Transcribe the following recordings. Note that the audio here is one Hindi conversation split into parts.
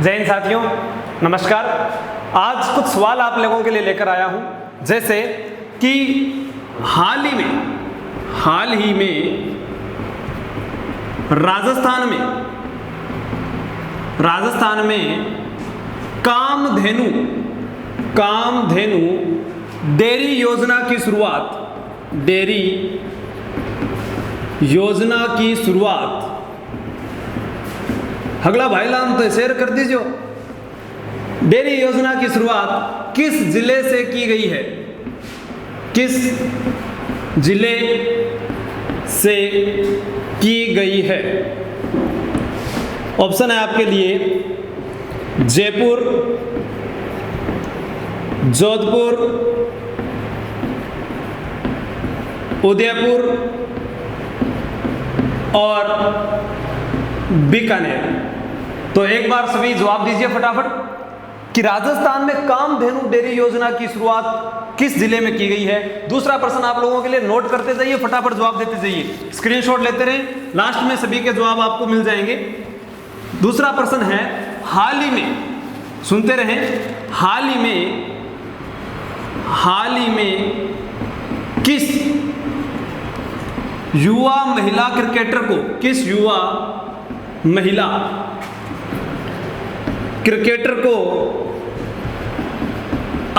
जय हिंद साथियों, नमस्कार। आज कुछ सवाल आप लोगों के लिए लेकर आया हूं, जैसे कि हाल ही में राजस्थान में कामधेनु डेयरी योजना की शुरुआत अगला भाई लाम तो शेयर कर दीजिए। डेयरी योजना की शुरुआत किस जिले से की गई है? किस जिले से की गई है? ऑप्शन है आपके लिए जयपुर, जोधपुर, उदयपुर और बीकानेर। तो एक बार सभी जवाब दीजिए फटाफट कि राजस्थान में कामधेनु डेयरी योजना की शुरुआत किस जिले में की गई है। दूसरा प्रश्न आप लोगों के लिए नोट करते जाइए, फटाफट जवाब देते जाइए, स्क्रीनशॉट लेते रहें, लास्ट में सभी के जवाब आपको मिल जाएंगे। दूसरा प्रश्न है हाल ही में, सुनते रहें, हाल ही में किस युवा महिला क्रिकेटर को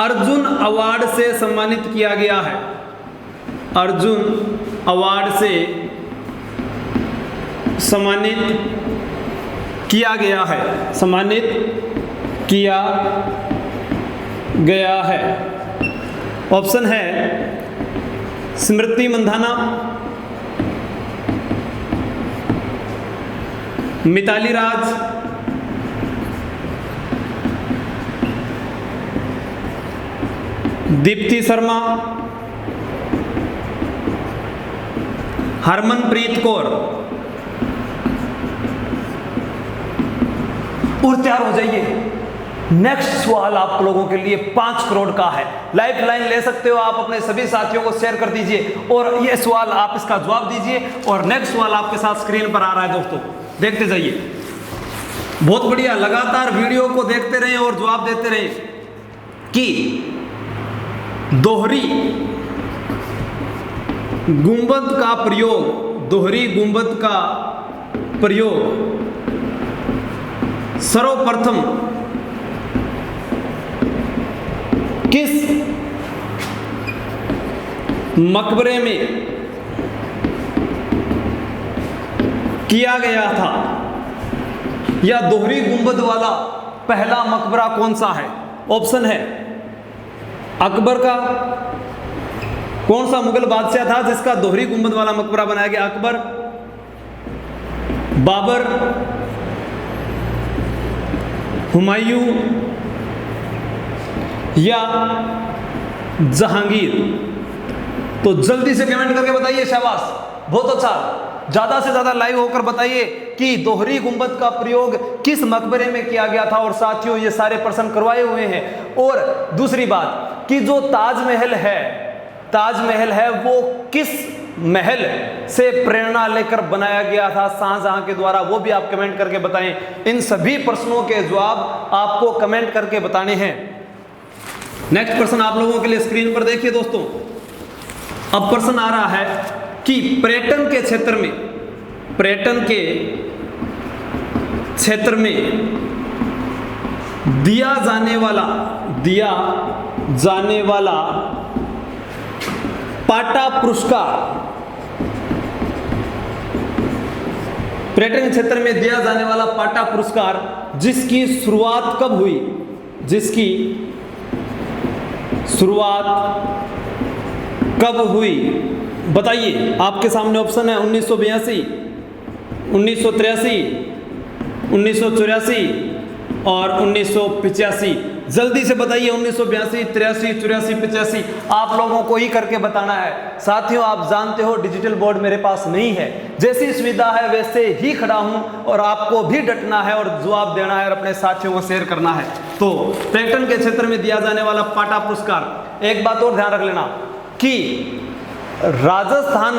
अर्जुन अवार्ड से सम्मानित किया गया है? अर्जुन अवार्ड से सम्मानित किया गया है। ऑप्शन है स्मृति मंधाना, मिताली राज, दीप्ति शर्मा, हरमनप्रीत कौर। और तैयार हो जाइए, नेक्स्ट सवाल आप लोगों के लिए 5 करोड़ का है। लाइफ लाइन ले सकते हो आप, अपने सभी साथियों को शेयर कर दीजिए और ये सवाल आप इसका जवाब दीजिए। और नेक्स्ट सवाल आपके साथ स्क्रीन पर आ रहा है दोस्तों, देखते जाइए। बहुत बढ़िया, लगातार वीडियो को देखते रहें और जवाब देते रहें कि दोहरी गुंबद का प्रयोग सर्वप्रथम किस मकबरे में किया गया था, या दोहरी गुंबद वाला पहला मकबरा कौन सा है? ऑप्शन है अकबर का, कौन सा मुगल बादशाह था जिसका दोहरी गुंबद वाला मकबरा बनाया गया? अकबर, बाबर, हुमायूं या जहांगीर? तो जल्दी से कमेंट करके बताइए, शाबाश, बहुत अच्छा। ज्यादा से ज्यादा लाइव होकर बताइए कि दोहरी गुंबद का प्रयोग किस मकबरे में किया गया था। और साथियों ये सारे प्रश्न करवाए हुए हैं। और दूसरी बात कि जो ताजमहल है वो किस महल से प्रेरणा लेकर बनाया गया था शाहजहां के द्वारा, वो भी आप कमेंट करके बताएं। इन सभी प्रश्नों के जवाब आपको कमेंट करके बताने हैं। नेक्स्ट प्रश्न आप लोगों के लिए स्क्रीन पर देखिए दोस्तों। अब प्रश्न आ रहा है कि पर्यटन के क्षेत्र में दिया जाने वाला पाटा पुरस्कार, पर्यटन क्षेत्र में दिया जाने वाला पाटा पुरस्कार जिसकी शुरुआत कब हुई? बताइए, आपके सामने ऑप्शन है 1982, 1983, 1984 और 1985। जल्दी से बताइए, 1982, 83, 84, 85 आप लोगों को ही करके बताना है। साथियों आप जानते हो डिजिटल बोर्ड मेरे पास नहीं है, जैसी सुविधा है वैसे ही खड़ा हूं और आपको भी डटना है और जवाब देना है और अपने साथियों को शेयर करना है। तो पर्यटन के क्षेत्र में दिया जाने वाला पाटा पुरस्कार, एक बात और ध्यान रख लेना कि राजस्थान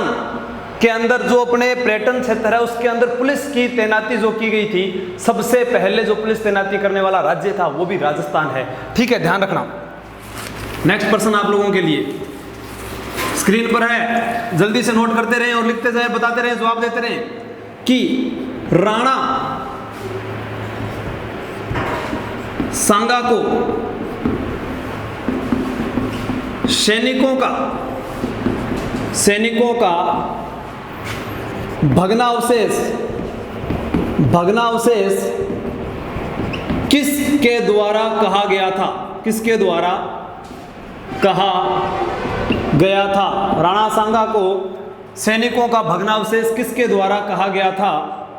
के अंदर जो अपने पर्यटन क्षेत्र है उसके अंदर पुलिस की तैनाती जो की गई थी, सबसे पहले जो पुलिस तैनाती करने वाला राज्य था वो भी राजस्थान है। ठीक है, ध्यान रखना। नेक्स्ट प्रश्न आप लोगों के लिए स्क्रीन पर है, जल्दी से नोट करते रहें और लिखते जाए, बताते रहें, जवाब देते रहें कि राणा सांगा को सैनिकों का भग्नावशेष किसके द्वारा कहा गया था? किसके द्वारा कहा गया था? राणा सांगा को सैनिकों का भग्नावशेष किसके द्वारा कहा गया था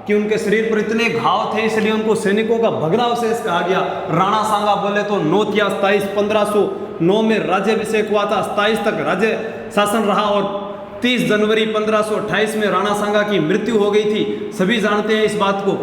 कि उनके शरीर पर इतने घाव थे इसलिए उनको सैनिकों का भग्नावशेष कहा गया। राणा सांगा बोले तो 9 या 27 1509 में राज्याभिषेक हुआ था, 27 तक राज्य शासन रहा और 30 जनवरी 1528 में राणा सांगा की मृत्यु हो गई थी। सभी जानते हैं इस बात को।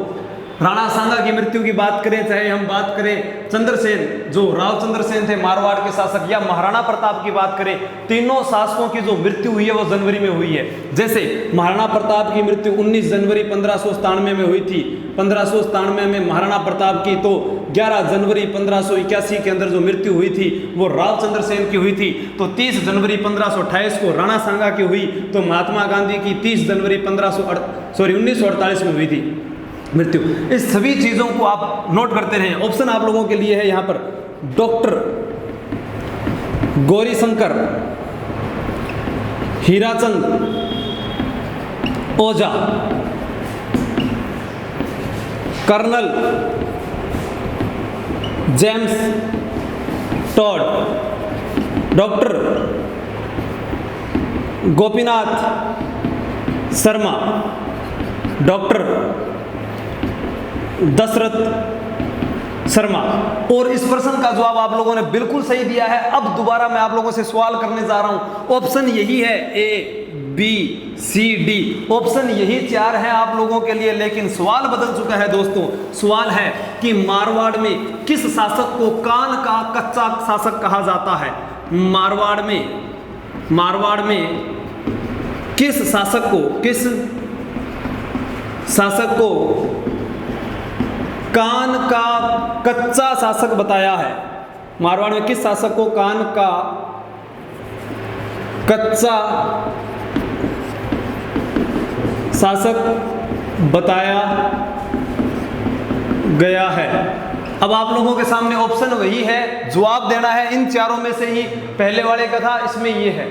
राणा सांगा की मृत्यु की बात करें, चाहे हम बात करें चंद्रसेन, जो राव चंद्रसेन थे मारवाड़ के शासक, या महाराणा प्रताप की बात करें, तीनों शासकों की जो मृत्यु हुई है वो जनवरी में हुई है। जैसे महाराणा प्रताप की मृत्यु 19 जनवरी 1597 में हुई थी, 1597 में महाराणा प्रताप की, तो 11 जनवरी 1581 के अंदर जो मृत्यु हुई थी वो राव चंद्रसेन की हुई थी। तो 30 जनवरी 1528 को राणा सांगा की हुई, तो महात्मा गांधी की 30 जनवरी 1948 में हुई थी मृत्यु। इस सभी चीजों को आप नोट करते रहें। ऑप्शन आप लोगों के लिए है यहां पर doctor Gaurishankar, Hirachand Ojha, colonel James Tod, doctor Gopinath Sharma, doctor Dashrath Sharma. और इस प्रश्न का जवाब आप लोगों ने बिल्कुल सही दिया है। अब दोबारा मैं आप लोगों से सवाल करने जा रहा हूं। ऑप्शन यही है, A B C D, option यही 4 हैं आप लोगों के लिए। लेकिन सवाल बदल चुका है दोस्तों। सवाल है कि मारवाड़ में किस शासक को कान का कच्चा शासक कहा जाता है? मारवाड़ में किस शासक को कान का कच्चा शासक बताया है? मारवाड़ में किस शासक को कान का कच्चा शासक बताया गया है? अब आप लोगों के सामने ऑप्शन वही है, जवाब देना है इन चारों में से ही। पहले वाले का था, इसमें ये है।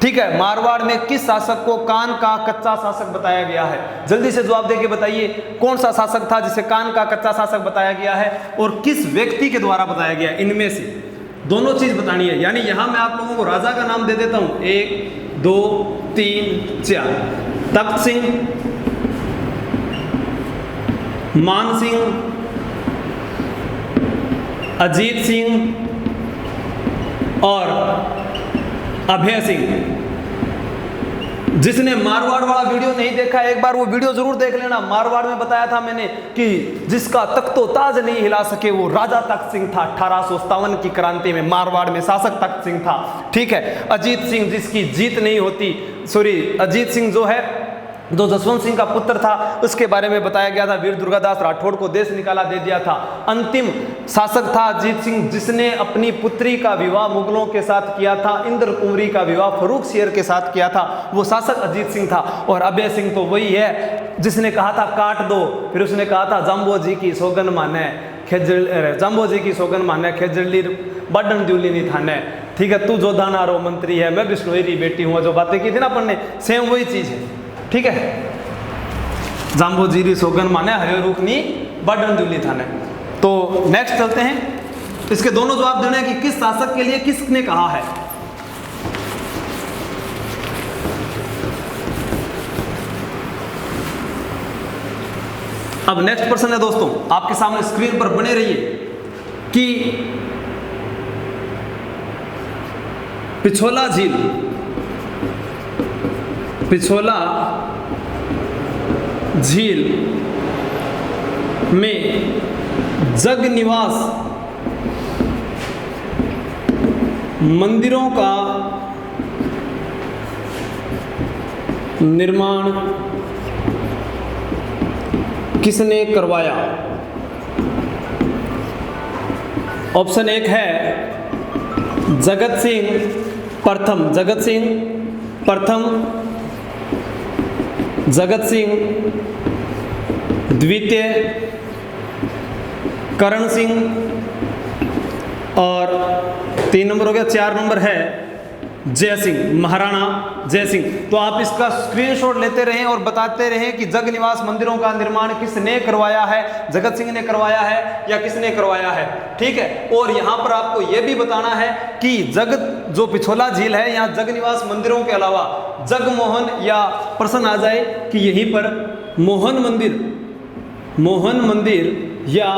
ठीक है, मारवाड़ में किस शासक को कान का कच्चा शासक बताया गया है? जल्दी से जवाब देके बताइए कौन सा शासक था जिसे कान का कच्चा शासक बताया गया है और किस व्यक्ति के द्वारा बताया गया? इनमें से दोनों चीज बतानी है। यानी यहां मैं आप लोगों को राजा का नाम दे देता हूं, 1 2 3 4, तख्त सिंह, मान सिंह, अजीत सिंह और अभय सिंह। जिसने मारवाड़ वाला वीडियो नहीं देखा एक बार वो वीडियो जरूर देख लेना। मारवाड़ में बताया था मैंने कि जिसका तख्तो ताज नहीं हिला सके वो राजा तख्त सिंह था। 1857 की क्रांति में मारवाड़ में शासक तख्त सिंह था। ठीक है, अजीत सिंह जिसकी जीत नहीं होती, अजीत सिंह जो है जो जसवंत सिंह का पुत्र था, उसके बारे में बताया गया था। वीर दुर्गादास राठौड़ को देश निकाला दे दिया था। अंतिम शासक था अजीत सिंह जिसने अपनी पुत्री का विवाह मुगलों के साथ किया था। इंद्र कुंवरी का विवाह फरूख शेर के साथ किया था, वो शासक अजीत सिंह था। और अभय सिंह तो वही है जिसने कहा था काट दो, फिर उसने कहा था जाम्बो जी की सौगन माने जाम्बो जी की सौगन माने खेजड़ी बडन द्यूली नहीं थाने। ठीक है, तू जो दाना रो मंत्री है, मैं बिश्नोई बेटी हूँ, जो बातें की थी ना अपन ने, सेम वही चीज है। ठीक है, जाम्बो जीरी सोगन माने हरे रुकनी बडन दुली थाने। तो नेक्स्ट चलते हैं, इसके दोनों जवाब देने हैं कि किस शासक के लिए किसने कहा है। अब नेक्स्ट प्रश्न है दोस्तों, आपके सामने स्क्रीन पर बने रहिए कि पिछोला झील में जग निवास निर्माण किसने करवाया? ऑप्शन 1 है जगत सिंह प्रथम, जगत सिंह प्रथम, जगत सिंह द्वितीय, करण सिंह, और 3 नंबर हो गया। 4 नंबर है जय सिंह, महाराणा जय सिंह। तो आप इसका स्क्रीनशॉट लेते रहें और बताते रहें कि जग निवास मंदिरों का निर्माण किसने करवाया है, जगत सिंह ने करवाया है या किसने करवाया है, ठीक है। और यहाँ पर आपको यह भी बताना है कि जो पिछोला झील है, यहाँ जग निवास मंदिरों के अलावा जगमोहन या प्रश्न आ जाए कि यहीं पर मोहन मंदिर या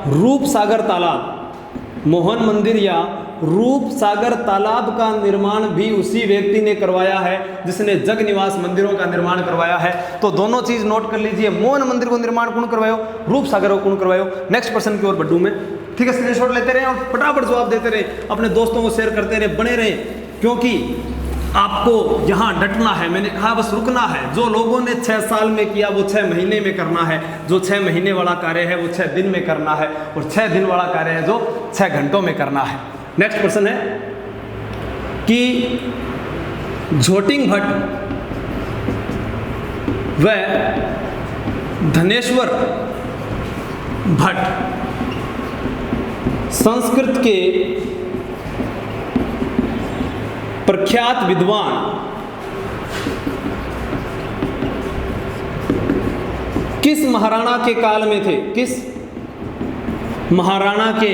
रूप सागर तालाब, मोहन मंदिर या रूप सागर तालाब का निर्माण भी उसी व्यक्ति ने करवाया है जिसने जग निवास मंदिरों का निर्माण करवाया है। तो दोनों चीज नोट कर लीजिए, मोहन मंदिर को निर्माण कौन करवायो, रूप सागर को कौन करवायो। नेक्स्ट पर्सन की ओर बढ़ूं मैं, ठीक है। स्क्रीनशॉट लेते रहे और फटाफट जवाब देते रहे, अपने दोस्तों को शेयर करते रहे, बने रहे, क्योंकि आपको यहाँ डटना है। मैंने कहा बस रुकना है। जो लोगों ने 6 साल में किया वो 6 महीने में करना है, जो 6 महीने वाला कार्य है वो 6 दिन में करना है, और 6 दिन वाला कार्य है जो 6 घंटों में करना है। नेक्स्ट क्वेश्चन है कि झोटिंग भट्ट व धनेश्वर भट्ट संस्कृत के प्रख्यात विद्वान किस महाराणा के काल में थे, किस महाराणा के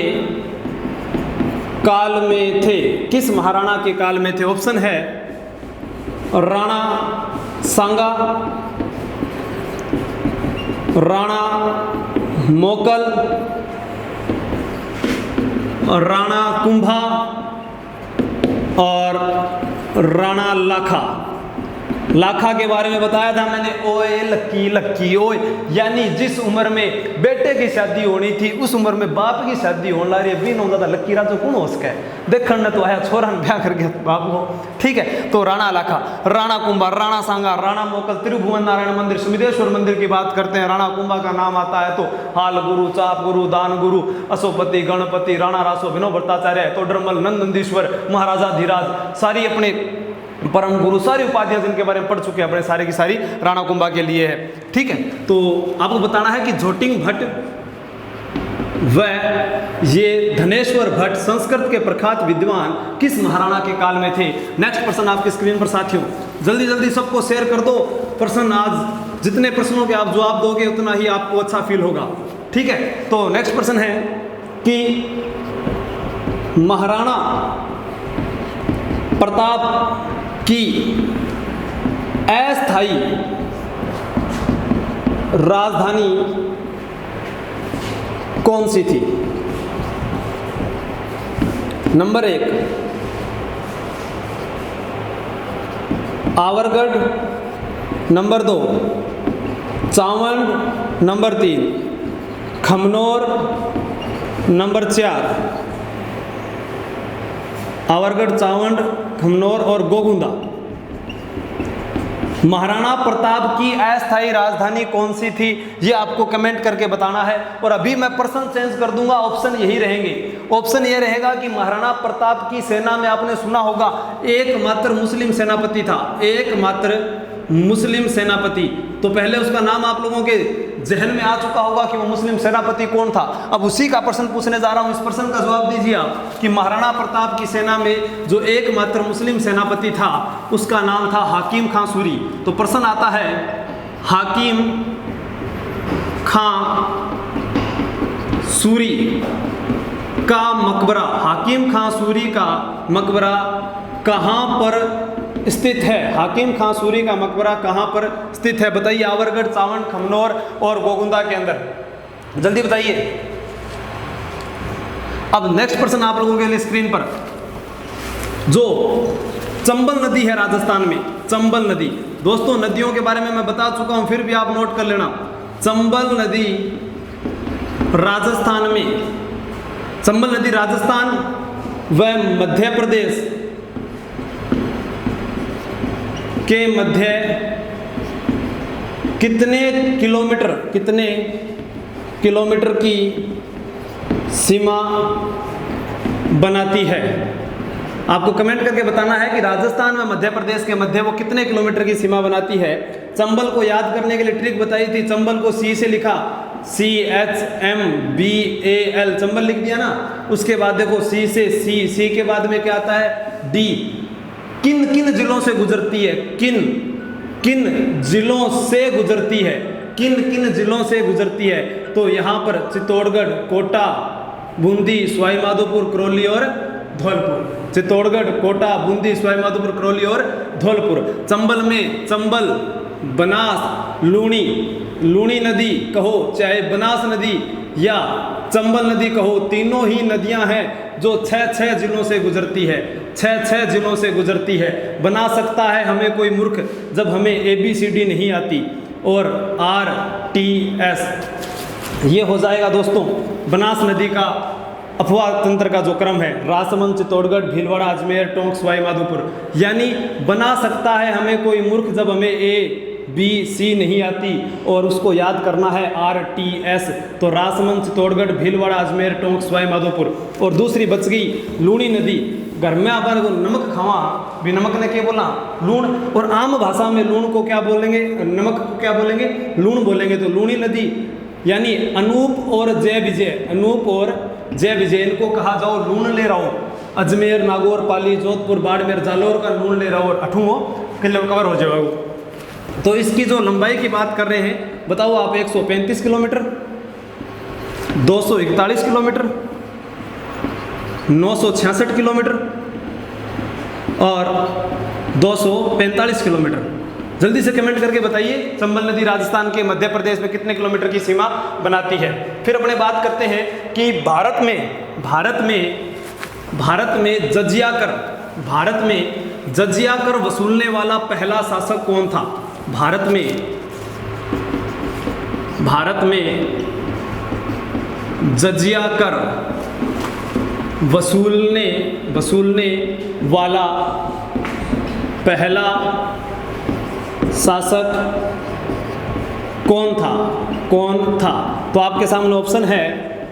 काल में थे, किस महाराणा के काल में थे। ऑप्शन है राणा सांगा, राणा मोकल, राणा कुंभा और राणा लाखा। लाखा के बारे में बताया था मैंने, ओए लक्की लक्की ओए, यानी जिस उम्र में बेटे की शादी होनी थी उस उम्र में बाप की शादी होने ला रही है। बीन होता था लक्की राजो कौन हो सके, देखने ने तो आया छोरा ने ब्याह करके बाप को, ठीक है। तो राणा लाखा, राणा कुंभा, राणा सांगा, राणा मोकल, त्रिभुवन नारायण मंदिर, सुमिदेश्वर मंदिर की बात करते हैं, राणा कुंभा का नाम आता है तो हाल गुरु, चाप गुरु, दान गुरु, अशोपति, गणपति, राणा रासो, विनोद भट्टाचार्य, तोडरमल, नंदीश्वर, महाराजा धीराज, सारी अपने परम गुरु, सारी उपाधियां जिनके बारे में पढ़ चुके हैं अपने, सारे की सारी राणा कुंभा के लिए है, ठीक है। तो आपको बताना है कि झोटिंग भट्ट व ये धनेश्वर भट्ट संस्कृत के प्रख्यात विद्वान किस महाराणा के काल में थे। नेक्स्ट प्रश्न आपकी स्क्रीन पर साथियों, जल्दी जल्दी सबको शेयर कर दो प्रश्न। आज जितने प्रश्नों के आप जवाब दोगे उतना ही आपको अच्छा फील होगा, ठीक है। तो नेक्स्ट प्रश्न है कि महाराणा प्रताप की अस्थायी राजधानी कौन सी थी। Number 1 Avargarh, number 2 Chavand, number 3 Khamnor, number 4 Avargarh, Chavand, Khamnor और गोगुंदा। महाराणा प्रताप की अस्थायी राजधानी कौन सी थी, ये आपको कमेंट करके बताना है। और अभी मैं प्रश्न चेंज कर दूंगा, ऑप्शन यही रहेंगे। ऑप्शन ये रहेगा कि महाराणा प्रताप की सेना में आपने सुना होगा एकमात्र मुस्लिम सेनापति था, एकमात्र मुस्लिम सेनापति। तो पहले उसका नाम आप लोगों के जहन में आ चुका होगा कि वो मुस्लिम सेनापति कौन था। अब उसी का प्रश्न पूछने जा रहा हूं, इस प्रश्न का जवाब दीजिए आप कि महाराणा प्रताप की सेना में जो एकमात्र मुस्लिम सेनापति था उसका नाम था हाकिम खां सूरी। तो प्रश्न आता है हाकिम खां सूरी का मकबरा, हाकिम खां सूरी का मकबरा कहां पर स्थित है। हाकिम खां सूरी का मकबरा कहां पर स्थित है, बताइए। आवरगढ़, चावंड, खमनोर और गोगुंदा के अंदर, जल्दी बताइए। अब नेक्स्ट प्रश्न आप लोगों के लिए स्क्रीन पर, जो चंबल नदी है राजस्थान में, चंबल नदी। दोस्तों नदियों के बारे में मैं बता चुका हूं, फिर भी आप नोट कर लेना। चंबल नदी राजस्थान में, चंबल नदी राजस्थान व मध्य प्रदेश के मध्य कितने किलोमीटर की सीमा बनाती है? आपको कमेंट करके बताना है कि राजस्थान व मध्य प्रदेश के मध्य वो कितने किलोमीटर की सीमा बनाती है। चंबल को याद करने के लिए ट्रिक बताई थी। चंबल को सी से लिखा, CHMBAL, चंबल लिख दिया ना। उसके बाद देखो सी से सी के बाद में क्या आता है? डी। किन किन जिलों से गुजरती है? किन जिलों से गुजरती है? किन जिलों से गुजरती है? तो यहाँ पर चित्तौड़गढ़, कोटा, बूंदी, सवाई माधोपुर, करौली और धौलपुर। चित्तौड़गढ़, कोटा, बूंदी, सवाई माधोपुर, करौली और धौलपुर। चंबल में चंबल, बनास, लूणी नदी कहो, चाहे बनास नदी या चंबल नदी कहो, तीनों ही नदियां हैं जो 6 जिलों से गुजरती है। 6 जिलों से गुजरती है। बना सकता है हमें कोई मूर्ख जब हमें ABCD नहीं आती। और RTS ये हो जाएगा दोस्तों बनास नदी का अफवाह तंत्र का जो क्रम है। राजसमंद, चित्तौड़गढ़, भीलवाड़ा, अजमेर, टोंक, सवाई माधोपुर। यानी बना सकता है हमें कोई मूर्ख जब हमें ABC नहीं आती और उसको याद करना है RTS। तो राजसमंद, चित्तौड़गढ़, भीलवाड़ा, अजमेर, टोंक, सवाई माधोपुर। और दूसरी बच गई लूणी नदी। घर में अपन को नमक खावा भी, नमक ने क्या बोला? लूण। और आम भाषा में लूण को क्या बोलेंगे? नमक को क्या बोलेंगे? लूण बोलेंगे। तो लूणी नदी यानी अनूप और जय विजय इनको कहा जाओ लूण ले रहा हो। अजमेर, नागौर, पाली, जोधपुर, बाड़मेर, जालौर का लूण ले रहा हो। 8वां किलो कवर हो जाएगा। तो इसकी जो लंबाई की बात कर रहे हैं, बताओ आप, 135 किलोमीटर, 241 किलोमीटर, 966 किलोमीटर और 245 किलोमीटर। जल्दी से कमेंट करके बताइए चंबल नदी राजस्थान के मध्य प्रदेश में कितने किलोमीटर की सीमा बनाती है। फिर अपने बात करते हैं कि भारत में जजिया कर वसूलने वाला पहला शासक कौन था? भारत में जजिया कर वसूलने वाला पहला शासक कौन था? तो आपके सामने ऑप्शन है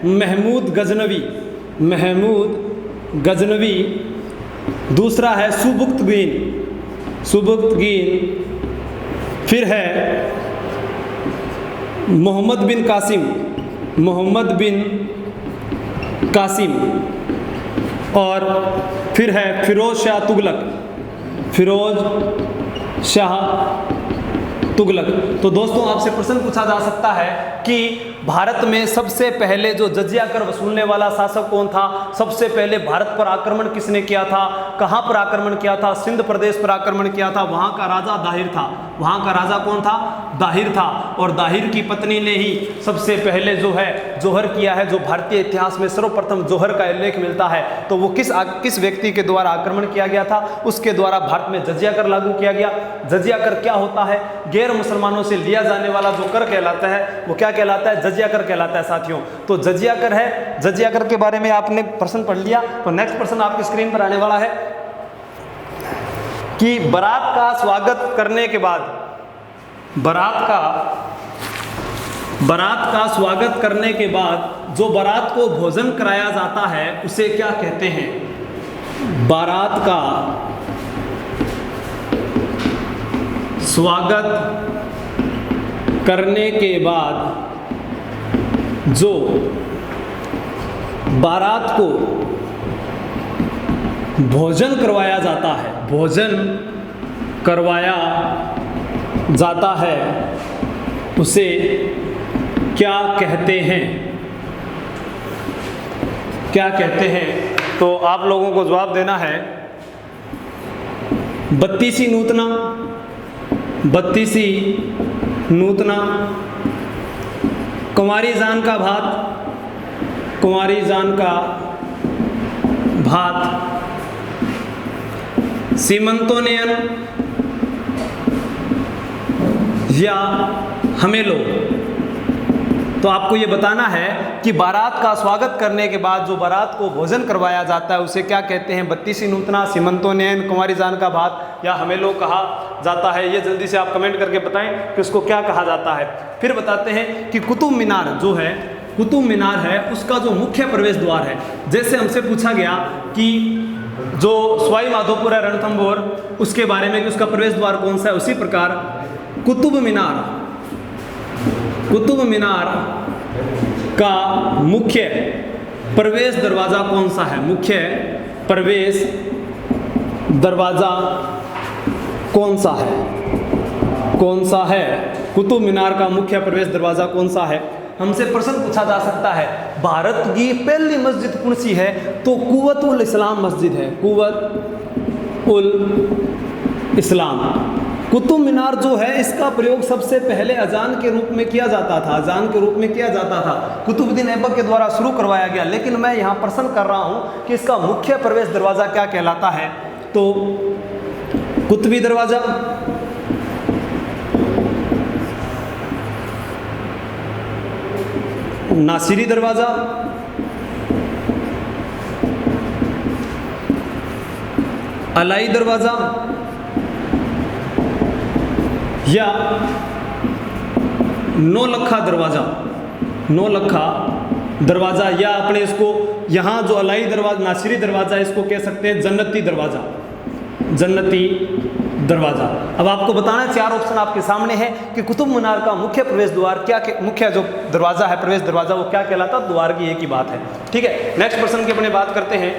महमूद गजनवी, दूसरा है सुबुक्तगीन, फिर है मोहम्मद बिन कासिम और फिर है फिरोज शाह तुगलक। तो दोस्तों आपसे प्रश्न पूछा जा सकता है कि भारत में सबसे पहले जो जजिया कर वसूलने वाला शासक कौन था? सबसे पहले भारत पर आक्रमण किसने किया था? कहां पर आक्रमण किया था? सिंध प्रदेश पर आक्रमण किया था। वहां का राजा दाहिर था। वहां का राजा कौन था? दाहिर था। और दाहिर की पत्नी ने ही सबसे पहले जो है जोहर किया है। जो भारतीय इतिहास में सर्वप्रथम जोहर का उल्लेख मिलता है तो वो किस व्यक्ति के द्वारा आक्रमण किया गया था? उसके द्वारा भारत में जजिया कर लागू किया गया। जजिया कर क्या होता है? गैर मुसलमानों से लिया जाने वाला जो कर कहलाता है वो क्या कहलाता है? जजिया कर कहलाता है साथियों। तो जजिया कर है। जजिया कर के बारे में आपने प्रश्न पढ़ लिया। तो नेक्स्ट प्रश्न आपकी स्क्रीन पर आने वाला है कि बारात का स्वागत करने के बाद जो बारात को भोजन कराया जाता है उसे क्या कहते हैं? बारात का स्वागत करने के बाद जो बारात को भोजन करवाया जाता है उसे क्या कहते हैं? तो आप लोगों को जवाब देना है बत्तीसी नूतना, कुंवारी जान का भात, सीमंतोनयन या हमेलो। तो आपको ये बताना है कि बारात का स्वागत करने के बाद जो बारात को भोजन करवाया जाता है उसे क्या कहते हैं? बत्तीसी नूतना, सीमंतोनयन, कुंवारी जान का भात या हमेलो कहा जाता है, ये जल्दी से आप कमेंट करके बताएं कि उसको क्या कहा जाता है। फिर बताते हैं कि कुतुब मीनार जो है, कुतुब मीनार है उसका जो मुख्य प्रवेश द्वार है, जैसे हमसे पूछा गया कि जो सवाई माधोपुर है रणथंभौर उसके बारे में कि उसका प्रवेश द्वार कौन सा है, उसी प्रकार कुतुब मीनार का मुख्य प्रवेश दरवाज़ा कौन सा है, मुख्य प्रवेश दरवाज़ा कौन सा है, कुतुब मीनार का मुख्य प्रवेश दरवाज़ा कौन सा है। हमसे प्रश्न पूछा जा सकता है भारत की पहली मस्जिद कौन सी है, तो कुव्वत उल इस्लाम मस्जिद है, कुव्वत उल इस्लाम। कुतुब मीनार जो है इसका प्रयोग सबसे पहले अजान के रूप में किया जाता था, कुतुबुद्दीन ऐबक के द्वारा शुरू करवाया गया। लेकिन मैं यहाँ प्रश्न कर रहा हूँ कि इसका मुख्य प्रवेश दरवाज़ा क्या कहलाता है, तो कुतुबी दरवाज़ा, नासिरी दरवाज़ा, अलाई दरवाज़ा या नौलखा दरवाज़ा या अपने इसको यहाँ जो अलाई दरवाज़ा नासिरी दरवाज़ा इसको कह सकते हैं जन्नती दरवाज़ा। अब आपको बताना है, चार ऑप्शन आपके सामने है कि कुतुब मीनार का मुख्य प्रवेश द्वार क्या, मुख्य जो दरवाज़ा है प्रवेश दरवाज़ा वो क्या कहलाता, द्वार की एक ही बात है। ठीक है, नेक्स्ट प्रश्न की अपने बात करते हैं।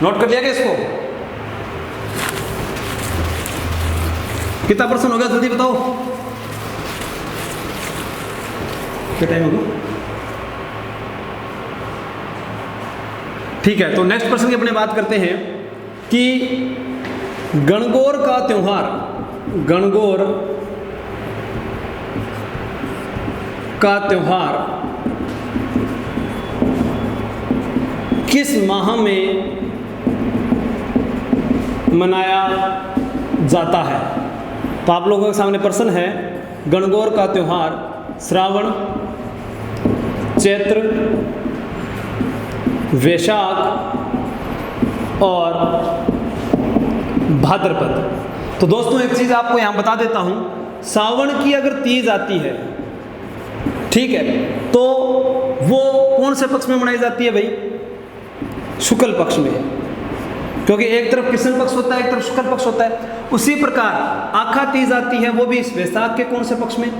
नोट कर लिया क्या इसको, कितना प्रश्न हो गया जल्दी बताओ, क्या टाइम होगा। ठीक है, तो नेक्स्ट प्रश्न की अपने बात करते हैं कि गणगौर का त्योहार किस माह में मनाया जाता है। तो आप लोगों के सामने प्रश्न है, गणगौर का त्योहार श्रावण, चैत्र, वैशाख और भाद्रपद। तो दोस्तों एक चीज़ आपको यहाँ बता देता हूँ, सावन की अगर तीज आती है, ठीक है, तो वो कौन से पक्ष में मनाई जाती है भाई, शुक्ल पक्ष में, क्योंकि एक तरफ कृष्ण पक्ष होता है एक तरफ शुक्ल पक्ष होता है। उसी प्रकार आखा तीज आती है वो भी इस वैशाख के कौन से पक्ष में,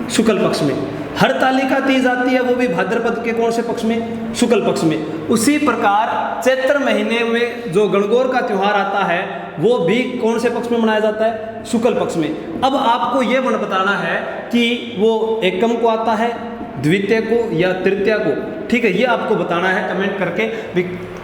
शुक्ल पक्ष में। हरतालिका तीज आती है वो भी भाद्रपद के कौन से पक्ष में, शुक्ल पक्ष में। उसी प्रकार चैत्र महीने में जो गणगौर का त्योहार आता है वो भी कौन से पक्ष में मनाया जाता है, शुक्ल पक्ष में। अब आपको ये बताना है कि वो एकम को आता है, द्वितीय को या तृतीया को, ठीक है, ये आपको बताना है कमेंट करके भी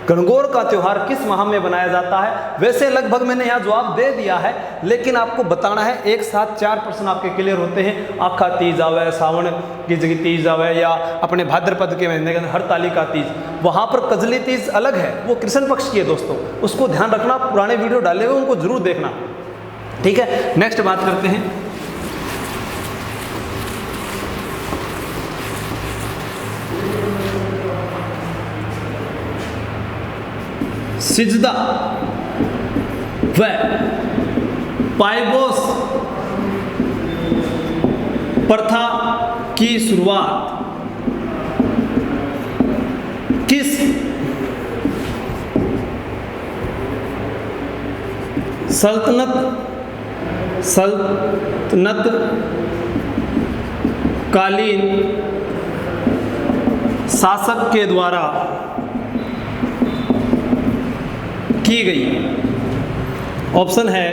गणगौर का त्योहार किस माह में बनाया जाता है। वैसे लगभग मैंने यहाँ जवाब दे दिया है, लेकिन आपको बताना है, एक साथ चार प्रश्न आपके क्लियर होते हैं। आखा तीज आवे, सावन की जगह तीज आवे, या अपने भाद्रपद के महीने के अंदर हरतालिका तीज, वहाँ पर कजली तीज अलग है, वो कृष्ण पक्ष की है दोस्तों, उसको ध्यान रखना। पुराने वीडियो डाले हुए उनको जरूर देखना, ठीक है। नेक्स्ट बात करते हैं, सिजदा व पायबोस प्रथा की शुरुआत किस सल्तनत कालीन शासक के द्वारा की गई। ऑप्शन है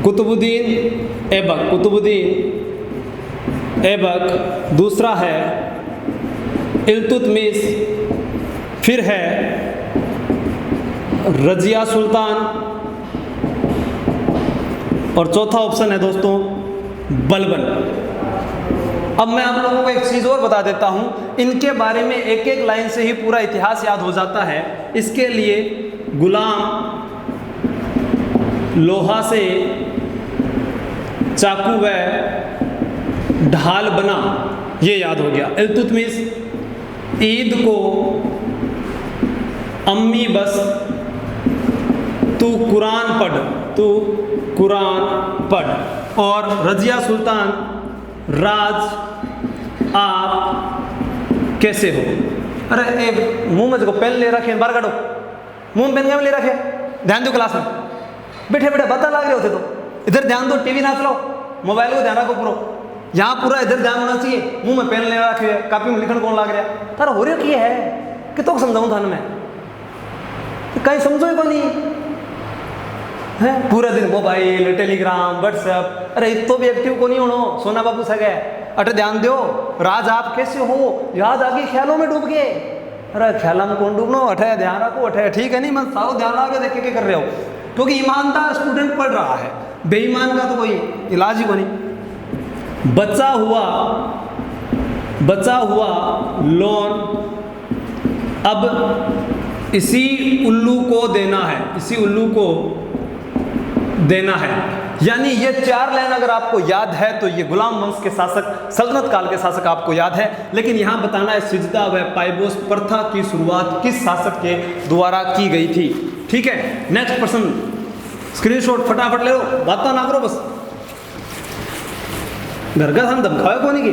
कुतुबुद्दीन ऐबक, दूसरा है इल्तुतमिश, फिर है रजिया सुल्तान, और चौथा ऑप्शन है दोस्तों बलबन। अब मैं आप लोगों को एक चीज़ और बता देता हूँ, इनके बारे में एक एक लाइन से ही पूरा इतिहास याद हो जाता है। इसके लिए गुलाम लोहा से चाकू व ढाल बना, ये याद हो गया। इल्तुतमिश ईद को अम्मी बस तू कुरान पढ़। और रजिया सुल्तान, राज आप कैसे हो? अरे ए मुंह में जो पेन ले रखे बाहर काटो, मुंह में पेन क्या ले रखे, ध्यान दो क्लास में, बैठे बैठे बता लग रहे होते तो इधर ध्यान दो, टीवी ना चलाओ, मोबाइल को ध्यान रखो पूरा, यहाँ पूरा इधर ध्यान होना चाहिए। मुंह में पेन ले रखे है, कापी में लिखण कौन लग रहा तारा हो रहा की है कि तो समझाऊं थान में कहीं समझो ही को नहीं है, पूरा दिन मोबाइल टेलीग्राम व्हाट्सएप, अरे तो भी एक्टिव को नहीं होनो सोना बाबू सगे अटे ध्यान दो। राज आप कैसे हो, याद आगे ख्यालों में डूब गए, अरे ख्यालों में कौन डूबना, अठे ध्यान रखो, अठे ठीक है नहीं, मैं सारो ध्यान आगे देख के कर रहे हो, क्योंकि ईमानदार स्टूडेंट पढ़ रहा है, बेईमान का तो कोई इलाज ही को नहीं। बचा हुआ लोन अब इसी उल्लू को देना है। यानी ये 4 लाइन अगर आपको याद है तो ये गुलाम वंश के शासक, सल्तनत काल के शासक आपको याद है, लेकिन यहाँ बताना है सिजदा व पायबोस प्रथा की शुरुआत किस शासक के द्वारा की गई थी। ठीक है, नेक्स्ट प्रश्न, स्क्रीनशॉट फटाफट ले लो, बात ना करो बस, घर का हम धमकावे को नहीं की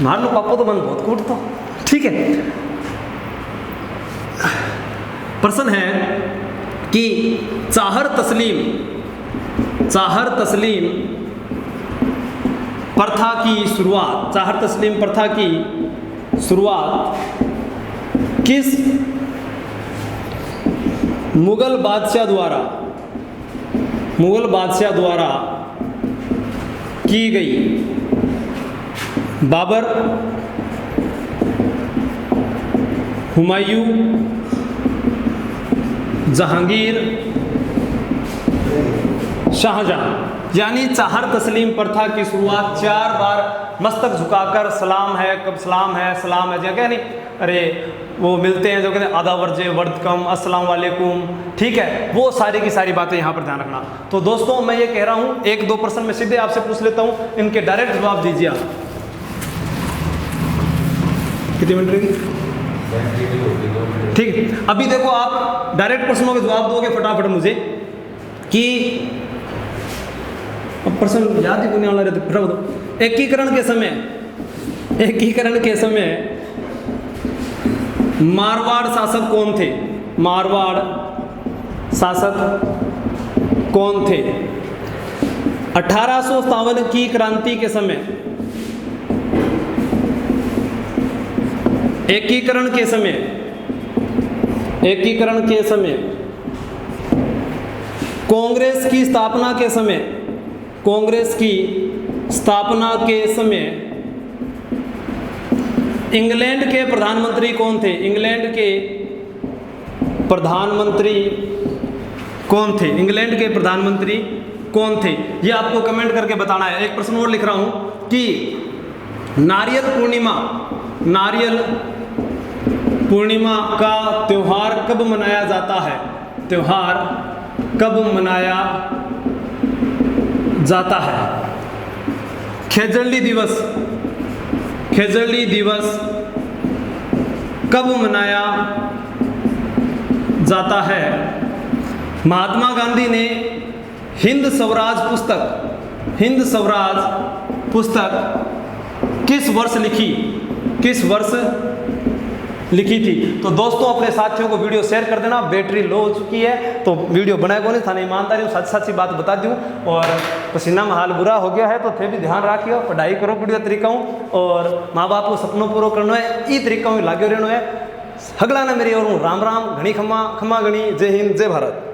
मार लो पापो तो मन बहुत कूट तो। ठीक है, प्रश्न है कि चाहर तस्लीम प्रथा की शुरुआत किस मुगल बादशाह द्वारा की गई? बाबर, हुमायूं, जहांगीर, शाहजहां। यानी चाहर तस्लीम प्रथा की शुरुआत 4 बार मस्तक झुकाकर सलाम है, कब सलाम है क्या नहीं, अरे वो मिलते हैं जो कहते हैं आधा वर्जे वर्द कम, अस्सलाम वालेकुम, ठीक है, वो सारी की सारी बातें यहाँ पर ध्यान रखना। तो दोस्तों मैं ये कह रहा हूँ 1-2 प्रश्न मैं सीधे आपसे पूछ लेता हूँ, इनके डायरेक्ट जवाब दीजिए आप। कितने मिनट रहेगी? ठीक है, अभी देखो आप डायरेक्ट प्रश्नों के जवाब दोगे फटाफट मुझे कि अब प्रश्न याद ही नहीं वाला रहते, फिर बताओ। एकीकरण के समय मारवाड़ शासक कौन थे? 1857 की क्रांति के समय, एकीकरण के समय, कांग्रेस की स्थापना के समय इंग्लैंड के प्रधानमंत्री कौन थे? ये आपको कमेंट करके बताना है। एक प्रश्न और लिख रहा हूं कि नारियल पूर्णिमा का त्योहार कब मनाया जाता है? खेजड़ी दिवस कब मनाया जाता है? महात्मा गांधी ने हिंद स्वराज पुस्तक किस वर्ष लिखी थी? तो दोस्तों अपने साथियों को वीडियो शेयर कर देना, बैटरी लो हो चुकी है तो वीडियो बनाए को नहीं थाने, ईमानदारी सच्ची बात बता दूं, और पसीना में हाल बुरा हो गया है तो थे भी ध्यान रखियो, पढ़ाई करो बढ़िया तरीका और माँ बाप को सपनों पूरा करना है, ई तरीका में लाग्यो रहना है। हगला ने मेरी और राम राम, घनी खमा घनी, जय हिंद जय भारत।